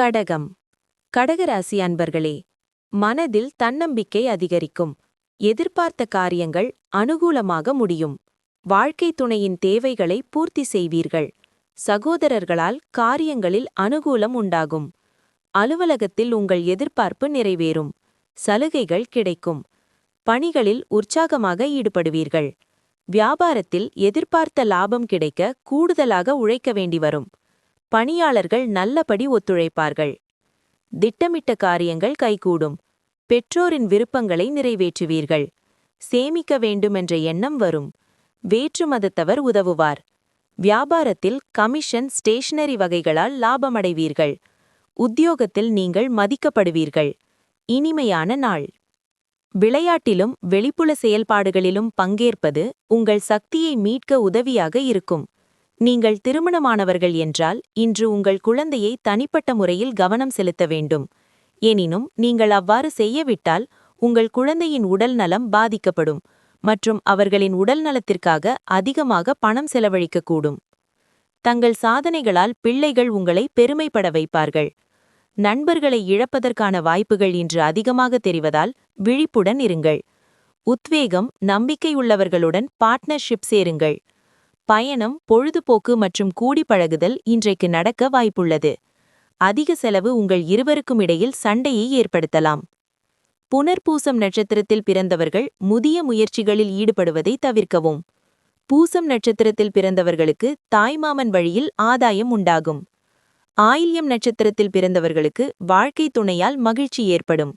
கடகம். கடகராசி அன்பர்களே, மனதில் தன்னம்பிக்கை அதிகரிக்கும். எதிர்பார்த்த காரியங்கள் அனுகூலமாக முடியும். வாழ்க்கை துணையின் தேவைகளை பூர்த்தி செய்வீர்கள். சகோதரர்களால் காரியங்களில் அனுகூலம் உண்டாகும். அலுவலகத்தில் உங்கள் எதிர்பார்ப்பு நிறைவேறும். சலுகைகள் கிடைக்கும். பணிகளில் உற்சாகமாக ஈடுபடுவீர்கள். வியாபாரத்தில் எதிர்பார்த்த லாபம் கிடைக்க கூடுதலாக உழைக்க வேண்டி வரும். பணியாளர்கள் நல்லபடி ஒத்துழைப்பார்கள். திட்டமிட்ட காரியங்கள் கைகூடும். பெற்றோரின் விருப்பங்களை நிறைவேற்றுவீர்கள். சேமிக்க வேண்டுமென்ற எண்ணம் வரும். வேற்று மதத்தவர் உதவுவார். வியாபாரத்தில் கமிஷன் ஸ்டேஷனரி வகைகளால் லாபமடைவீர்கள். உத்தியோகத்தில் நீங்கள் மதிக்கப்படுவீர்கள். இனிமையான நாள். விளையாட்டிலும் வெளிப்புற செயல்பாடுகளிலும் பங்கேற்பது உங்கள் சக்தியை மீட்க உதவியாக இருக்கும். நீங்கள் திருமணமானவர்கள் என்றால் இன்று உங்கள் குழந்தையை தனிப்பட்ட முறையில் கவனம் செலுத்த வேண்டும். எனினும் நீங்கள் அவ்வாறு செய்யவிட்டால் உங்கள் குழந்தையின் உடல் நலம் பாதிக்கப்படும் மற்றும் அவர்களின் உடல் நலத்திற்காக அதிகமாக பணம் செலவழிக்கக்கூடும். தங்கள் சாதனைகளால் பிள்ளைகள் உங்களை பெருமைப்பட வைப்பார்கள். நண்பர்களை இழப்பதற்கான வாய்ப்புகள் இன்று அதிகமாக தெரிவதால் விழிப்புடன் இருங்கள். உத்வேகம் நம்பிக்கையுள்ளவர்களுடன் பார்ட்னர்ஷிப் சேருங்கள். பயணம், பொழுதுபோக்கு மற்றும் கூடி பழகுதல் இன்றைக்கு நடக்க வாய்ப்புள்ளது. அதிக செலவு உங்கள் இருவருக்கும் இடையில் சண்டையை ஏற்படுத்தலாம். புனர்பூசம் நட்சத்திரத்தில் பிறந்தவர்கள் முதிய முயற்சிகளில் ஈடுபடுவதை தவிர்க்கவும். பூசம் நட்சத்திரத்தில் பிறந்தவர்களுக்கு தாய்மாமன் வழியில் ஆதாயம் உண்டாகும். ஆயில்யம் நட்சத்திரத்தில் பிறந்தவர்களுக்கு வாழ்க்கை துணையால் மகிழ்ச்சி ஏற்படும்.